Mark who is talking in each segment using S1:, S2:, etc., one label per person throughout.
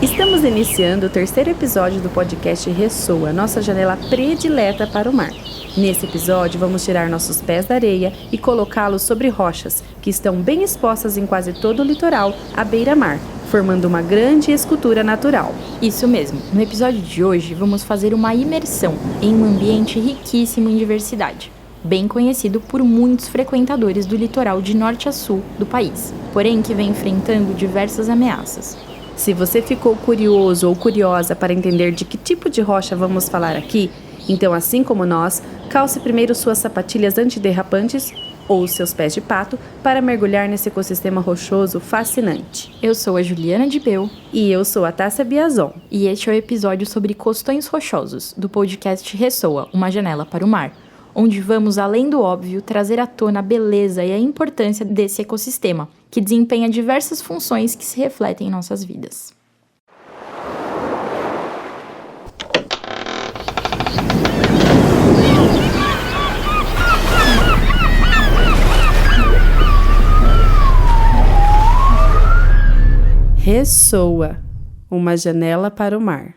S1: Estamos iniciando o terceiro episódio do podcast Ressoa, nossa janela predileta para o mar. Nesse episódio, vamos tirar nossos pés da areia e colocá-los sobre rochas, que estão bem expostas em quase todo o litoral, à beira-mar, formando uma grande escultura natural.
S2: Isso mesmo. No episódio de hoje, vamos fazer uma imersão em um ambiente riquíssimo em diversidade, bem conhecido por muitos frequentadores do litoral de norte a sul do país, porém que vem enfrentando diversas ameaças.
S1: Se você ficou curioso ou curiosa para entender de que tipo de rocha vamos falar aqui, então, assim como nós, calce primeiro suas sapatilhas antiderrapantes ou seus pés de pato para mergulhar nesse ecossistema rochoso fascinante.
S2: Eu sou a Juliana de Peu.
S1: E eu sou a Tássia Biazon.
S2: E este é o episódio sobre costões rochosos, do podcast Ressoa, uma janela para o mar, onde vamos, além do óbvio, trazer à tona a beleza e a importância desse ecossistema, que desempenha diversas funções que se refletem em nossas vidas.
S1: Ressoa, uma janela para o mar.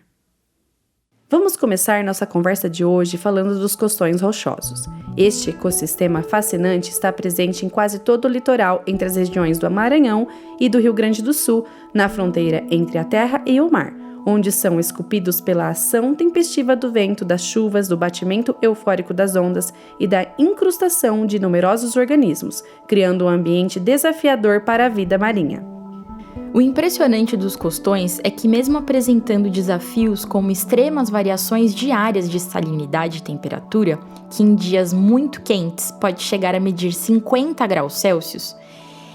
S1: Vamos começar nossa conversa de hoje falando dos costões rochosos. Este ecossistema fascinante está presente em quase todo o litoral entre as regiões do Maranhão e do Rio Grande do Sul, na fronteira entre a terra e o mar, onde são esculpidos pela ação tempestiva do vento, das chuvas, do batimento eufórico das ondas e da incrustação de numerosos organismos, criando um ambiente desafiador para a vida marinha.
S2: O impressionante dos costões é que, mesmo apresentando desafios como extremas variações diárias de salinidade e temperatura, que em dias muito quentes pode chegar a medir 50 graus Celsius,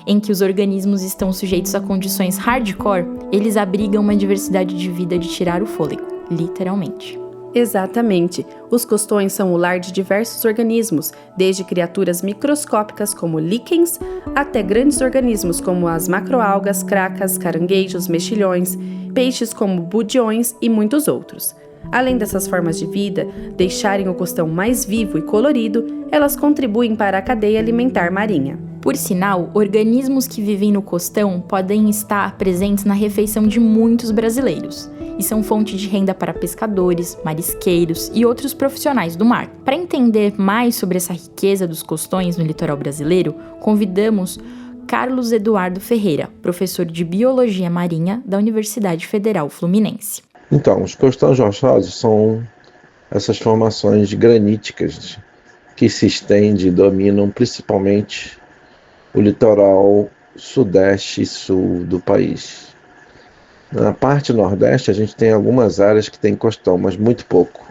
S2: em que os organismos estão sujeitos a condições hardcore, eles abrigam uma diversidade de vida de tirar o fôlego, literalmente.
S1: Exatamente. Os costões são o lar de diversos organismos, desde criaturas microscópicas como líquens, até grandes organismos como as macroalgas, cracas, caranguejos, mexilhões, peixes como budiões e muitos outros. Além dessas formas de vida deixarem o costão mais vivo e colorido, elas contribuem para a cadeia alimentar marinha.
S2: Por sinal, organismos que vivem no costão podem estar presentes na refeição de muitos brasileiros e são fonte de renda para pescadores, marisqueiros e outros profissionais do mar. Para entender mais sobre essa riqueza dos costões no litoral brasileiro, convidamos Carlos Eduardo Ferreira, professor de Biologia Marinha da Universidade Federal Fluminense.
S3: Então, os costões rochosos são essas formações graníticas que se estendem e dominam principalmente o litoral sudeste e sul do país. Na parte nordeste, a gente tem algumas áreas que tem costão, mas muito pouco.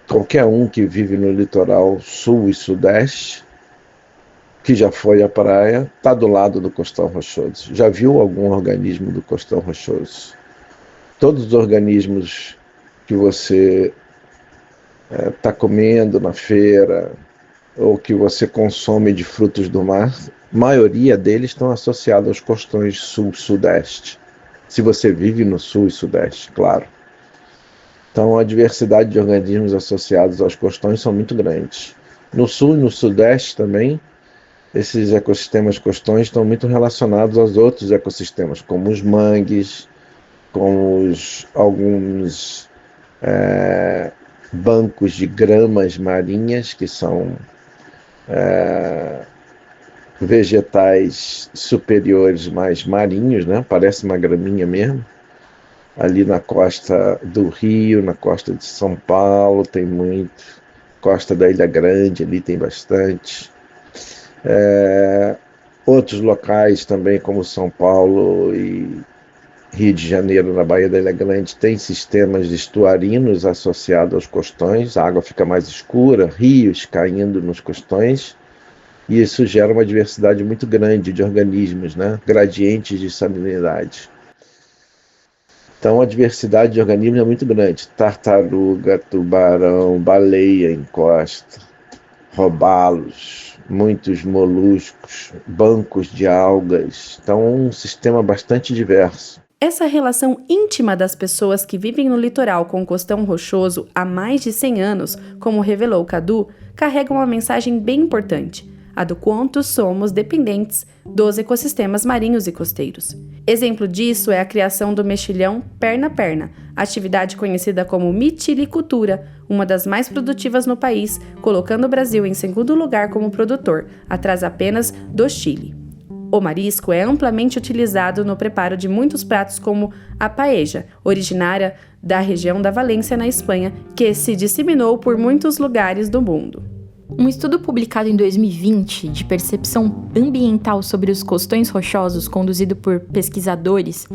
S3: Qualquer um que vive no litoral sul e sudeste, que já foi à praia, está do lado do costão rochoso. Já viu algum organismo do costão rochoso? Todos os organismos que você está comendo na feira ou que você consome de frutos do mar, a maioria deles estão associados aos costões sul-sudeste. Se você vive no sul e sudeste, claro. Então a diversidade de organismos associados aos costões são muito grandes. No sul e no sudeste também, esses ecossistemas costões estão muito relacionados aos outros ecossistemas, como os mangues, como alguns bancos de gramas marinhas, que são vegetais superiores mais marinhos, né? Parece uma graminha mesmo. Ali na costa do Rio, na costa de São Paulo tem muito, costa da Ilha Grande ali tem bastante. Outros locais também, como São Paulo e Rio de Janeiro, na Baía da Ilha Grande, tem sistemas estuarinos associados aos costões, a água fica mais escura, rios caindo nos costões, e isso gera uma diversidade muito grande de organismos, né? Gradientes de salinidade. Então a diversidade de organismos é muito grande. Tartaruga, tubarão, baleia em costa, robalos, muitos moluscos, bancos de algas. Então é um sistema bastante diverso.
S1: Essa relação íntima das pessoas que vivem no litoral com o costão rochoso há mais de 100 anos, como revelou Cadu, carrega uma mensagem bem importante. a do quanto somos dependentes dos ecossistemas marinhos e costeiros. Exemplo disso é a criação do mexilhão perna-perna, atividade conhecida como mitilicultura, uma das mais produtivas no país, colocando o Brasil em segundo lugar como produtor, atrás apenas do Chile. O marisco é amplamente utilizado no preparo de muitos pratos como a paella, originária da região da Valência, na Espanha, que se disseminou por muitos lugares do mundo.
S2: Um estudo publicado em 2020 de percepção ambiental sobre os costões rochosos, conduzido por pesquisadores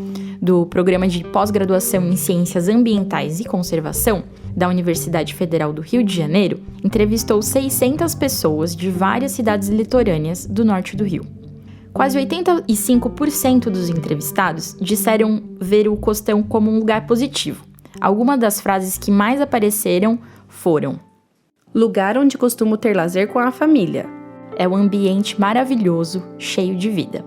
S2: do Programa de Pós-Graduação em Ciências Ambientais e Conservação da Universidade Federal do Rio de Janeiro, entrevistou 600 pessoas de várias cidades litorâneas do norte do Rio. Quase 85% dos entrevistados disseram ver o costão como um lugar positivo. Algumas das frases que mais apareceram foram:
S1: lugar onde costumo ter lazer com a família.
S2: É um ambiente maravilhoso, cheio de vida.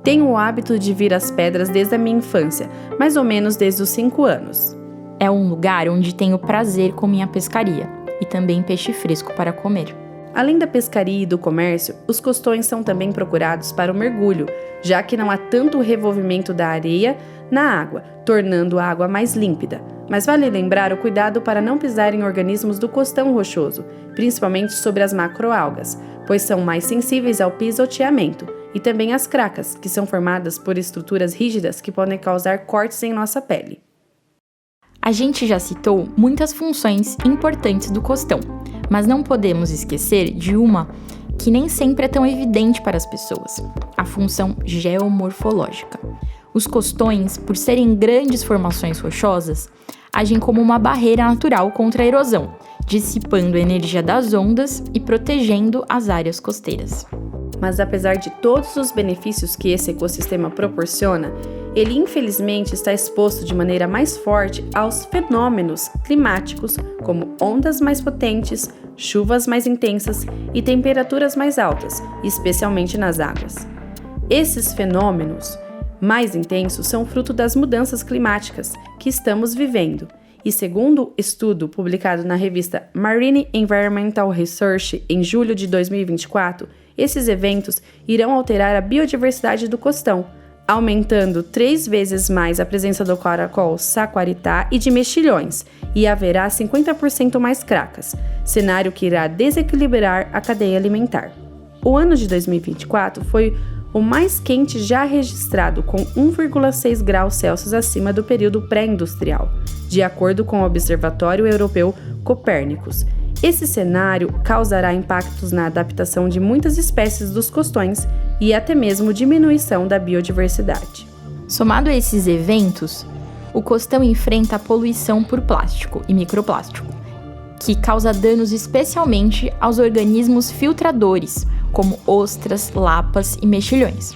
S1: Tenho o hábito de vir às pedras desde a minha infância, mais ou menos desde os 5 anos.
S2: É um lugar onde tenho prazer com minha pescaria e também peixe fresco para comer.
S1: Além da pescaria e do comércio, os costões são também procurados para o mergulho, já que não há tanto revolvimento da areia na água, tornando a água mais límpida. Mas vale lembrar o cuidado para não pisar em organismos do costão rochoso, principalmente sobre as macroalgas, pois são mais sensíveis ao pisoteamento, e também as cracas, que são formadas por estruturas rígidas que podem causar cortes em nossa pele.
S2: A gente já citou muitas funções importantes do costão, mas não podemos esquecer de uma que nem sempre é tão evidente para as pessoas: a função geomorfológica. Os costões, por serem grandes formações rochosas, agem como uma barreira natural contra a erosão, dissipando a energia das ondas e protegendo as áreas costeiras.
S1: Mas apesar de todos os benefícios que esse ecossistema proporciona, ele infelizmente está exposto de maneira mais forte aos fenômenos climáticos, como ondas mais potentes, chuvas mais intensas e temperaturas mais altas, especialmente nas águas. Esses fenômenos mais intensos são fruto das mudanças climáticas que estamos vivendo, e segundo estudo publicado na revista Marine Environmental Research em julho de 2024, esses eventos irão alterar a biodiversidade do costão, aumentando 3 vezes mais a presença do caracol saquaritá e de mexilhões, e haverá 50% mais cracas, cenário que irá desequilibrar a cadeia alimentar. O ano de 2024 foi o mais quente já registrado, com 1,6 graus Celsius acima do período pré-industrial, de acordo com o Observatório Europeu Copérnicos. Esse cenário causará impactos na adaptação de muitas espécies dos costões e até mesmo diminuição da biodiversidade.
S2: Somado a esses eventos, o costão enfrenta a poluição por plástico e microplástico, que causa danos especialmente aos organismos filtradores, como ostras, lapas e mexilhões.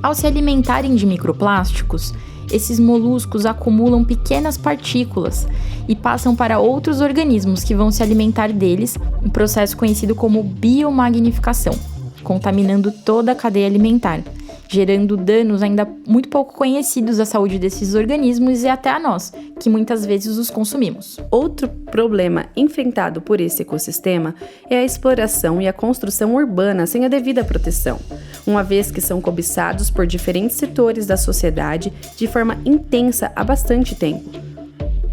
S2: Ao se alimentarem de microplásticos, esses moluscos acumulam pequenas partículas e passam para outros organismos que vão se alimentar deles, um processo conhecido como biomagnificação, contaminando toda a cadeia alimentar, gerando danos ainda muito pouco conhecidos à saúde desses organismos e até a nós, que muitas vezes os consumimos.
S1: Outro problema enfrentado por esse ecossistema é a exploração e a construção urbana sem a devida proteção, uma vez que são cobiçados por diferentes setores da sociedade de forma intensa há bastante tempo.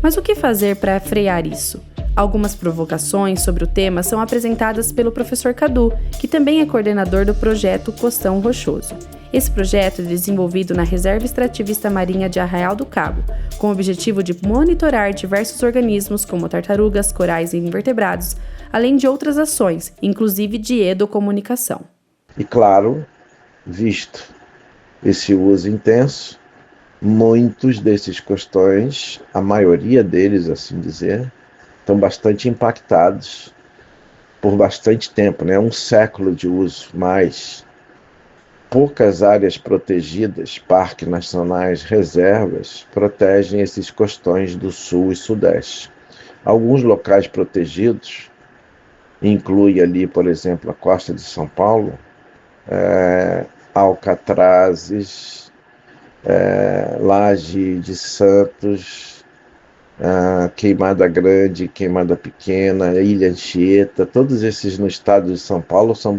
S1: Mas o que fazer para frear isso? Algumas provocações sobre o tema são apresentadas pelo professor Cadu, que também é coordenador do projeto Costão Rochoso. Esse projeto é desenvolvido na Reserva Extrativista Marinha de Arraial do Cabo, com o objetivo de monitorar diversos organismos como tartarugas, corais e invertebrados, além de outras ações, inclusive de edocomunicação.
S3: E claro, visto esse uso intenso, muitos desses costões, a maioria deles, assim dizer, estão bastante impactados por bastante tempo, né? 1 século de uso, mas poucas áreas protegidas, parques nacionais, reservas, protegem esses costões do sul e sudeste. Alguns locais protegidos incluem ali, por exemplo, a costa de São Paulo, Alcatrazes, Laje de Santos, Queimada Grande, Queimada Pequena, Ilha Anchieta, todos esses no estado de São Paulo são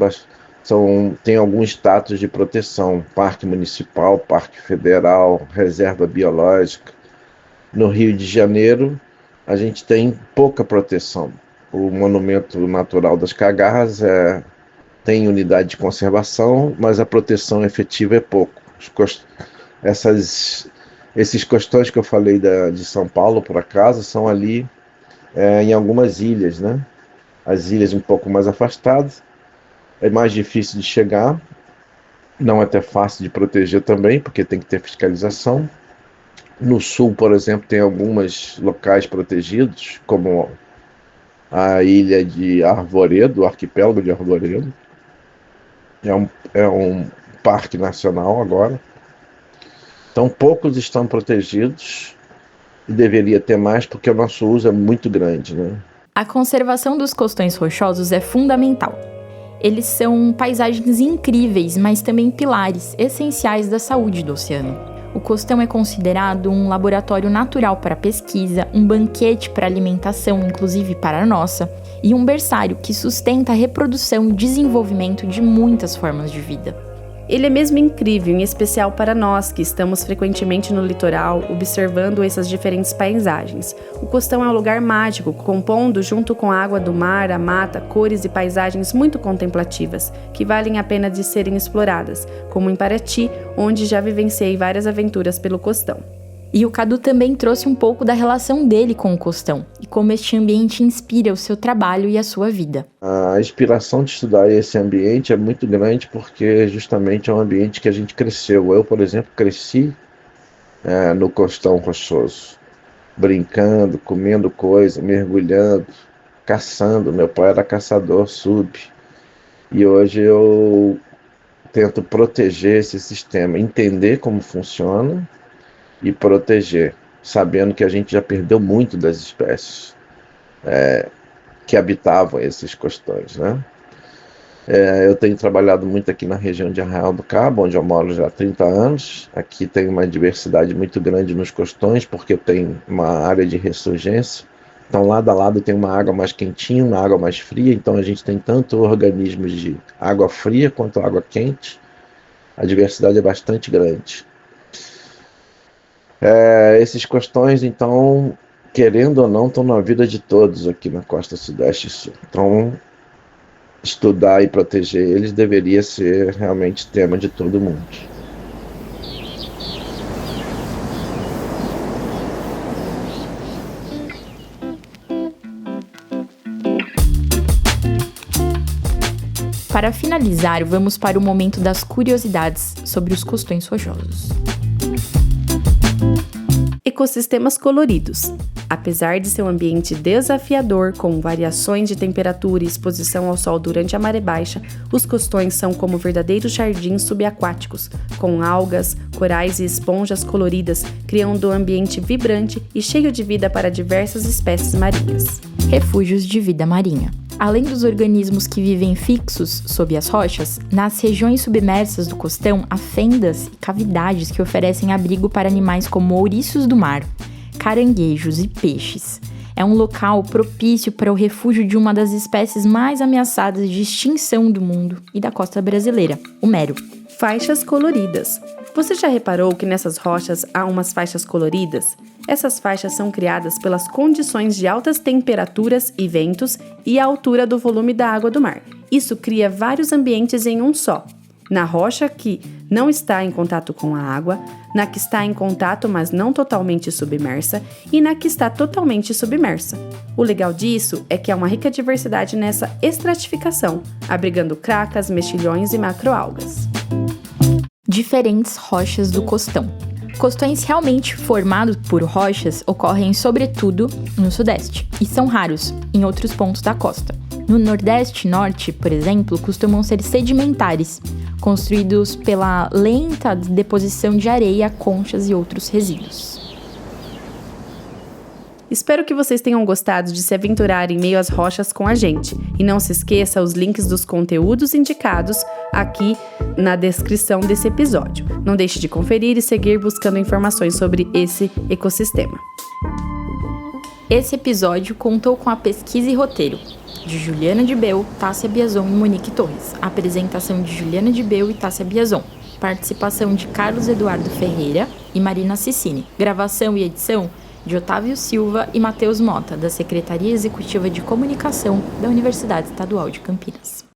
S3: tem algum status de proteção, parque municipal, parque federal, reserva biológica. No Rio de Janeiro, a gente tem pouca proteção. O Monumento Natural das Cagarras tem unidade de conservação, mas a proteção efetiva é pouco. Esses costões que eu falei de São Paulo, por acaso, são ali em algumas ilhas, né? As ilhas um pouco mais afastadas, é mais difícil de chegar, não é até fácil de proteger também, porque tem que ter fiscalização. No sul, por exemplo, tem alguns locais protegidos, como a ilha de Arvoredo, o arquipélago de Arvoredo. É um parque nacional agora. Então, poucos estão protegidos e deveria ter mais, porque o nosso uso é muito grande, né?
S2: A conservação dos costões rochosos é fundamental. Eles são paisagens incríveis, mas também pilares essenciais da saúde do oceano. O costão é considerado um laboratório natural para pesquisa, um banquete para alimentação, inclusive para a nossa, e um berçário que sustenta a reprodução e desenvolvimento de muitas formas de vida.
S1: Ele é mesmo incrível, em especial para nós que estamos frequentemente no litoral, observando essas diferentes paisagens. O costão é um lugar mágico, compondo junto com a água do mar, a mata, cores e paisagens muito contemplativas, que valem a pena de serem exploradas, como em Paraty, onde já vivenciei várias aventuras pelo costão.
S2: E o Cadu também trouxe um pouco da relação dele com o costão, e como este ambiente inspira o seu trabalho e a sua vida.
S3: A inspiração de estudar esse ambiente é muito grande, porque justamente é um ambiente que a gente cresceu. Eu, por exemplo, cresci no costão rochoso, brincando, comendo coisa, mergulhando, caçando. Meu pai era caçador sub, e hoje eu tento proteger esse sistema, entender como funciona e proteger, sabendo que a gente já perdeu muito das espécies que habitavam esses costões, né? Eu tenho trabalhado muito aqui na região de Arraial do Cabo, onde eu moro já há 30 anos. Aqui tem uma diversidade muito grande nos costões, porque tem uma área de ressurgência. Então, lado a lado tem uma água mais quentinha, uma água mais fria. Então, a gente tem tanto organismos de água fria quanto água quente. A diversidade é bastante grande. Esses costões, então, querendo ou não, estão na vida de todos aqui na costa sudeste e sul. Então, estudar e proteger eles deveria ser realmente tema de todo mundo.
S2: Para finalizar, vamos para o momento das curiosidades sobre os costões rochosos.
S1: Ecossistemas coloridos. Apesar de ser um ambiente desafiador, com variações de temperatura e exposição ao sol durante a maré baixa, os costões são como verdadeiros jardins subaquáticos, com algas, corais e esponjas coloridas, criando um ambiente vibrante e cheio de vida para diversas espécies marinhas.
S2: Refúgios de vida marinha. Além dos organismos que vivem fixos sob as rochas, nas regiões submersas do costão há fendas e cavidades que oferecem abrigo para animais como ouriços do mar, caranguejos e peixes. É um local propício para o refúgio de uma das espécies mais ameaçadas de extinção do mundo e da costa brasileira, o mero.
S1: Faixas coloridas. Você já reparou que nessas rochas há umas faixas coloridas? Essas faixas são criadas pelas condições de altas temperaturas e ventos e a altura do volume da água do mar. Isso cria vários ambientes em um só. Na rocha que não está em contato com a água, na que está em contato mas não totalmente submersa e na que está totalmente submersa. O legal disso é que há uma rica diversidade nessa estratificação, abrigando cracas, mexilhões e macroalgas.
S2: Diferentes rochas do costão. Costões realmente formados por rochas ocorrem sobretudo no sudeste e são raros em outros pontos da costa. No nordeste e norte, por exemplo, costumam ser sedimentares, construídos pela lenta deposição de areia, conchas e outros resíduos.
S1: Espero que vocês tenham gostado de se aventurar em meio às rochas com a gente. E não se esqueça os links dos conteúdos indicados aqui na descrição desse episódio. Não deixe de conferir e seguir buscando informações sobre esse ecossistema.
S2: Esse episódio contou com a pesquisa e roteiro de Juliana de Bel, Tássia Biazon e Monique Torres. Apresentação de Juliana de Bel e Tássia Biazon. Participação de Carlos Eduardo Ferreira e Marina Cicini. Gravação e edição de Otávio Silva e Matheus Mota, da Secretaria Executiva de Comunicação da Universidade Estadual de Campinas.